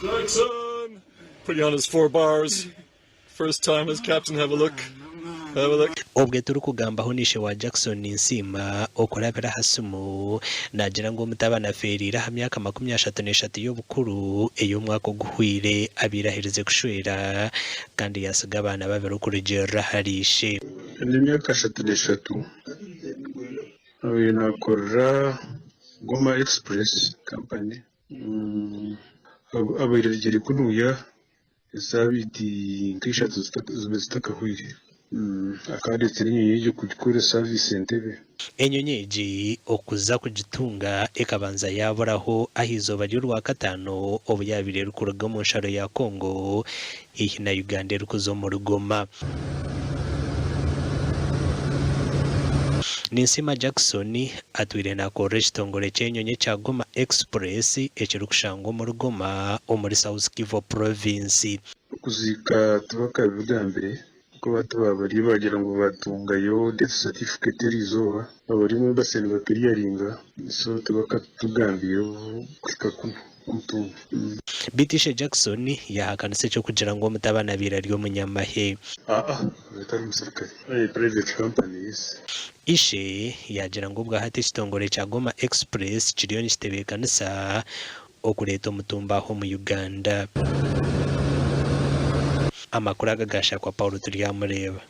Jackson! Put you on his 4 bars. First time as captain, have a look. Have a look. Obwe turi kugambaho nishe wa Jackson Ninsiima okurabira hasumu nagira ngo mutabana ferira ha myaka 33 y'obukuru ey'omwaka ogwire abirahirize kushwera kandi yasiga abana babiri kurugera harishe n'imyaka 33 nakora Goma Express company abayiragere kunuya zabidi nk'eshatu zitakahwire akanditse n'inyenyeri yo kugikora service Entebbe enyonyeji okuza kugitunga ekabanza yaburaho ahizoba ry'urwa katano obuyabire rukuruga mu nsharo ya Kongo ihi na Uganda rukuzo mu Rugoma. Ninsiima Jackson atwire nakora ekitongole ky'enyonyi kya Goma Express ekiri kushangwa mu Rugoma omuri South Kivu province. Kuzika tubaka bigambire ko batubabari bagira ngo batungayo death certificate rizoba abarimo basene bakiriyaringa so tubaka tugambiye kwika kumutunga. Bitishe Jackson yahakanise cyo kugira ngo mutabana biraryo munyamahe batari umusirikare private companies ishe yagira ngo ubwo hati kitongore cya Goma Express kiriyo nishitebekanisa okureta omutumba ho mu Uganda. Amakuru agagasha kwa Paulo turi yamureba.